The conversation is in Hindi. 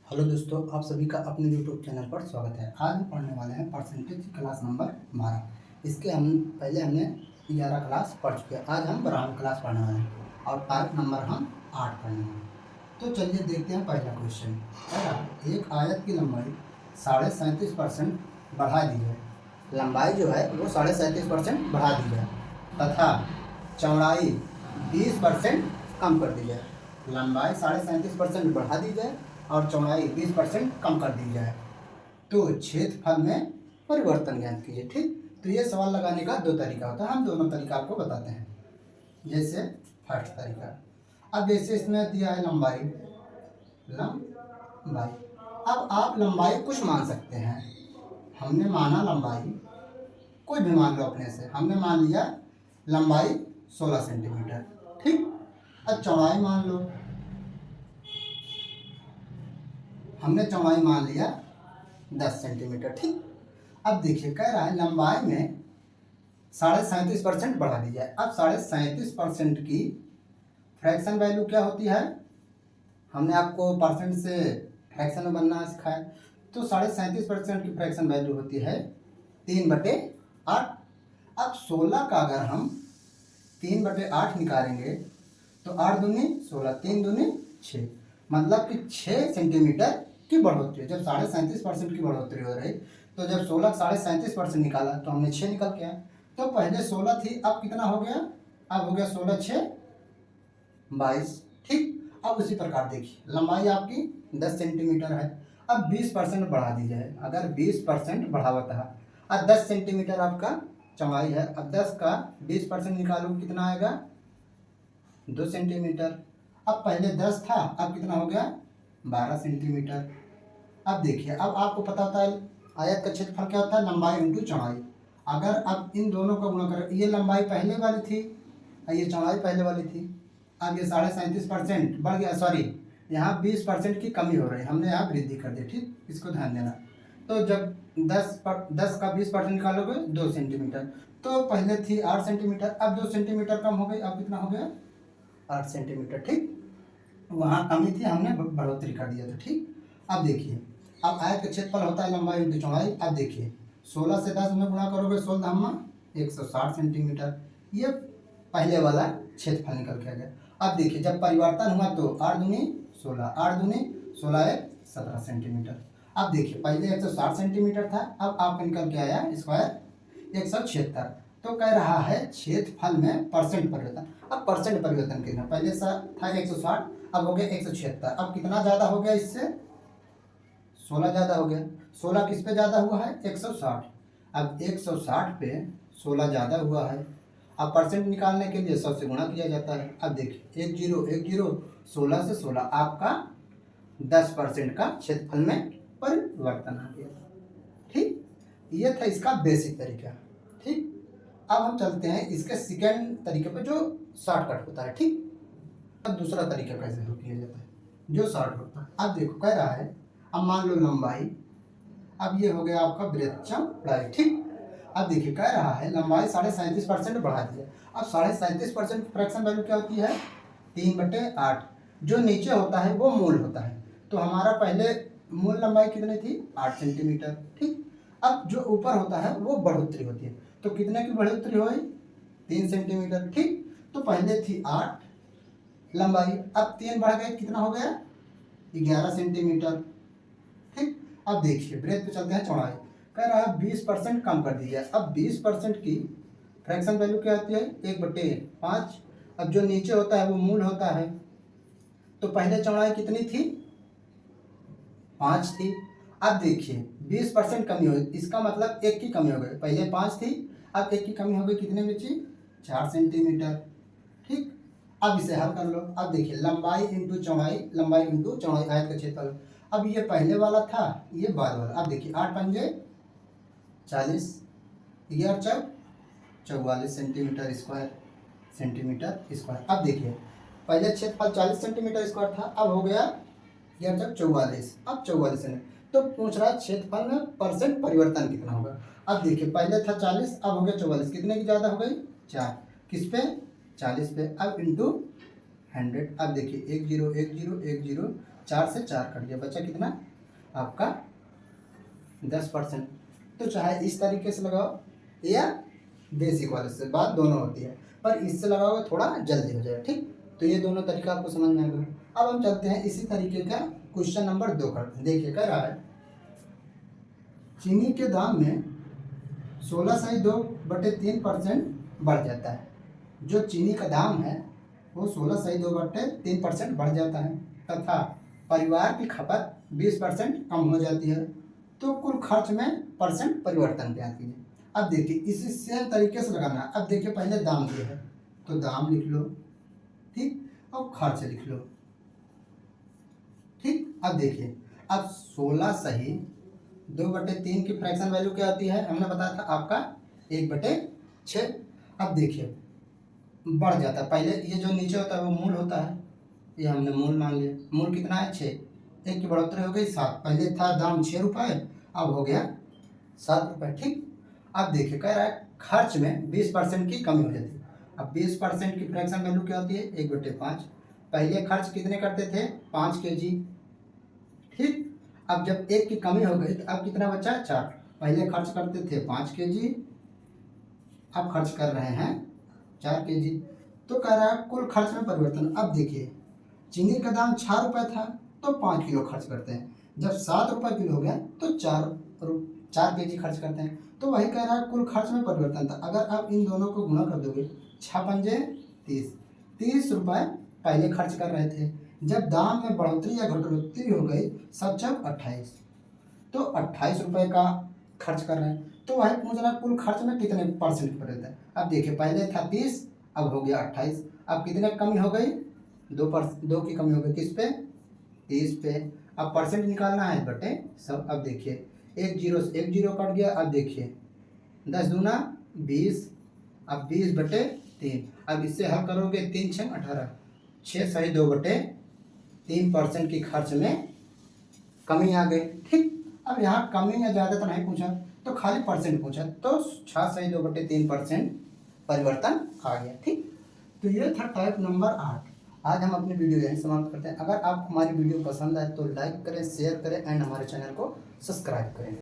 हेलो दोस्तों, आप सभी का अपने यूट्यूब चैनल पर स्वागत है। आज हम पढ़ने वाले हैं परसेंटेज की क्लास नंबर 12। इसके हमने 11 क्लास पढ़ चुके हैं। आज हम 12वीं क्लास पढ़ने वाले हैं और पार्ट नंबर हम 8 पढ़ने वाले हैं। तो चलिए देखते हैं पहला क्वेश्चन। पहला, एक आयत की लंबाई 37.5% बढ़ा दी है। लंबाई जो है वो 37.5% बढ़ा दी है तथा चौड़ाई 20% कम कर दी जाए। लंबाई 37.5% बढ़ा दी जाए और चौड़ाई 20% कम कर दी जाए तो क्षेत्रफल में परिवर्तन ज्ञात कीजिए। ठीक, तो ये सवाल लगाने का दो तरीका होता है। हम दोनों तरीका आपको बताते हैं। जैसे फर्स्ट तरीका, अब जैसे इसमें दिया है लंबाई, अब आप लंबाई कुछ मान सकते हैं। हमने माना लंबाई कोई भी मान लो अपने से। हमने मान लिया लंबाई 16 सेंटीमीटर। ठीक, अब चौड़ाई मान लो, हमने चौड़ाई मान लिया 10 सेंटीमीटर। ठीक, अब देखिए कह रहा है लंबाई में 37.5% बढ़ा दी जाए। अब 37.5% की फ्रैक्शन वैल्यू क्या होती है, हमने आपको परसेंट से फ्रैक्शन में बनना सिखाया। तो 37.5% की फ्रैक्शन वैल्यू होती है 3/8। अब 16 का अगर हम 3/8 निकालेंगे तो 8 दूनी 16, 3 दूनी 6, मतलब कि 6 सेंटीमीटर की बढ़ोतरी। जब 37.5% की बढ़ोतरी हो रही तो जब 16 37.5% निकाला तो हमने 6 निकल के आया। तो पहले 16 थी, अब कितना हो गया, अब हो गया 16 6 22। ठीक, अब उसी प्रकार देखिए लंबाई आपकी 10 सेंटीमीटर है। अब 20% बढ़ा दी जाए। अगर 20% बढ़ावत है, अब 10 सेंटीमीटर आपका चौड़ाई है। अब 10 का 20% निकालो कितना आएगा, 2 सेंटीमीटर। अब पहले 10 था, अब कितना हो गया, 12 सेंटीमीटर। अब देखिए, अब आपको पता होता है आयत का क्षेत्रफल क्या होता है, लंबाई इंटू चौड़ाई। अगर अब इन दोनों का गुणा करें, ये लंबाई पहले वाली थी और ये चौड़ाई पहले वाली थी। अब ये 37.5% बढ़ गया, सॉरी यहाँ 20% की कमी हो रही है, हमने यहाँ वृद्धि कर दी। ठीक, इसको ध्यान देना। तो जब 10 का 20% निकालोगे 2 सेंटीमीटर। तो पहले थी 8 सेंटीमीटर, अब 2 सेंटीमीटर कम हो गई, अब कितना हो गया, 8 सेंटीमीटर। ठीक, वहाँ कमी थी, हमने बढ़ोतरी कर दिया था। ठीक, अब देखिए, अब आयत का क्षेत्रफल होता है लंबाई इंटू चौड़ाई। अब देखिए 16 से 10 में गुणा करोगे 16 धामा 160 सेंटीमीटर। ये पहले वाला क्षेत्रफल निकल के आ गया। अब देखिए जब परिवर्तन हुआ तो 8 दूनी 16, 8 दूनी 16 1 17 सेंटीमीटर। अब देखिए पहले 160 सेंटीमीटर था, अब आपका निकल के आया स्क्वायर 176। तो कह रहा है क्षेत्रफल में परसेंट परिवर्तन। अब परसेंट परिवर्तन कितना, पहले था 160, अब हो गया 176। अब कितना ज़्यादा हो गया, इससे 16 ज़्यादा हो गया। 16 किस पे ज़्यादा हुआ है, 160। अब 160 पे 16 ज़्यादा हुआ है। अब परसेंट निकालने के लिए 100 से गुणा किया जाता है। अब देखिए 1 0 1 0, 16 से 16 आपका 10% का क्षेत्रफल में परिवर्तन आ गया। ठीक, ये था इसका बेसिक तरीका। ठीक, अब हम चलते हैं इसके सेकेंड तरीके पे जो शॉर्टकट होता है। ठीक, अब दूसरा तरीका कैसे हो किया जाता है जो शॉर्ट होता है। अब देखो कह रहा है, अब मान लो लंबाई, अब ये हो गया आपका ब्रेथ चौड़ाई। ठीक, अब देखिए कह रहा है लंबाई 37.5% बढ़ा दी है। अब 37.5% फ्रैक्शन वैल्यू क्या होती है, 3/8। जो नीचे होता है वो मूल होता है। तो हमारा पहले मूल लंबाई कितनी थी, 8 सेंटीमीटर। ठीक, अब जो ऊपर होता है वो बढ़ोतरी होती है। तो कितने की बढ़ोतरी हुई, 3 सेंटीमीटर। ठीक, तो पहले थी 8 लंबाई, अब 3 बढ़ गए, कितना हो गया, 11 सेंटीमीटर। ठीक, अब देखिए ब्रेथ पे चलते हैं, चौड़ाई कह रहा है 20% कम कर दी जाए। अब 20% की फ्रैक्शन वैल्यू क्या होती है, 1/5। अब जो नीचे होता है वो मूल होता है। तो पहले चौड़ाई कितनी थी, 5 थी। अब देखिए 20% कमी हुई, इसका मतलब 1 की कमी हो गई। पहले 5 थी, अब 1 की कमी हो गई, कितने बची, 4 सेंटीमीटर। ठीक, अब इसे हल कर लो। अब देखिए लंबाई इंटू चौड़ाई, लंबाई इंटू चौड़ाई आयत का क्षेत्रफल। अब ये पहले वाला था, ये बाद वाला। अब देखिए 8 पंजे 40, 11 चौक 44 सेंटीमीटर स्क्वायर, सेंटीमीटर स्क्वायर। अब देखिए पहले क्षेत्रफल 40 सेंटीमीटर स्क्वायर था, अब हो गया 11 चौक 44, अब 44 सेंटीमीटर। तो पूछ रहा है क्षेत्रफल में परसेंट परिवर्तन कितना होगा। अब देखिए पहले था 40, अब हो गया 44, कितने की ज़्यादा हो गई, 4, किस पे, 40 पे। अब इंटू 100। अब देखिए 1 0 1 0 1 0, 4 से 4 कट गया, बचा कितना आपका 10%। तो चाहे इस तरीके से लगाओ या बेसिक वाले से, बात दोनों होती है, पर इससे लगाओगे थोड़ा जल्दी हो जाएगा। ठीक, तो ये दोनों तरीका आपको समझ में आ गया। अब हम चलते हैं इसी तरीके का क्वेश्चन नंबर 2 करते हैं। देखिए कह रहा है चीनी के दाम में 16/2/3% बढ़ जाता है। जो चीनी का दाम है वो 16/2/3% बढ़ जाता है तथा परिवार की खपत 20% कम हो जाती है, तो कुल खर्च में परसेंट परिवर्तन ज्ञात कीजिए। अब देखिए इसी सेम तरीके से लगाना है। अब देखिए पहले दाम दिया है तो दाम लिख लो, ठीक, और खर्च लिख लो, ठीक। अब देखिए अब 16/2/3 की फ्रैक्शन वैल्यू क्या होती है, हमने बताया था आपका 1/6। अब देखिए बढ़ जाता है, पहले ये जो नीचे होता है वो मूल होता है, ये हमने मूल मान लिया। मूल कितना है 6, 1 की बढ़ोतरी हो गई 7, पहले था दाम 6 रुपये अब हो गया 7 रुपये, ठीक। अब देखिए कह रहा है खर्च में 20% की कमी हो जाती है। अब 20% की फ्रैक्शन वैल्यू क्या होती है 1/5। पहले खर्च कितने करते थे 5 kg, ठीक। अब जब 1 की कमी हो गई तो अब कितना बचा 4। पहले खर्च करते थे 5 kg, अब खर्च कर रहे हैं 4 kg। तो कह रहा है कुल खर्च में परिवर्तन। अब देखिए चीनी का दाम 6 रुपये था तो 5 किलो खर्च करते हैं, जब 7 रुपये किलो हो गया तो 4 kg खर्च करते हैं। तो वही कह रहा है कुल खर्च में परिवर्तन था। अगर आप इन दोनों को गुणा कर दोगे 6×5 = 30 रुपये पहले खर्च कर रहे थे, जब दाम में बढ़ोतरी या घटोतरी हो गई 7×28 तो 28 रुपये का खर्च कर रहे हैं। तो वही पूछ रहा है कुल खर्च में कितने परसेंट की बढ़ोतरी है। अब देखिए पहले था 30 अब हो गया 28, अब कितने कमी हो गई 2 की कमी हो गई, किस पे 30 पे। अब परसेंट निकालना है बटे सब। अब देखिए 1 जीरो से 1 जीरो कट गया। अब देखिए 10 दूना 20, अब 20/3। अब इससे हल करोगे 3 6 18, 6/2/3% की खर्च में कमी आ गई, ठीक। अब यहाँ कमी या ज़्यादा तो नहीं पूछा तो खाली परसेंट पूछा, तो 6/2/3% परिवर्तन आ गया, ठीक। तो ये था टाइप नंबर 8। आज हम अपनी वीडियो यहीं समाप्त करते हैं। अगर आपको हमारी वीडियो पसंद आए तो लाइक करें, शेयर करें एंड हमारे चैनल को सब्सक्राइब करें।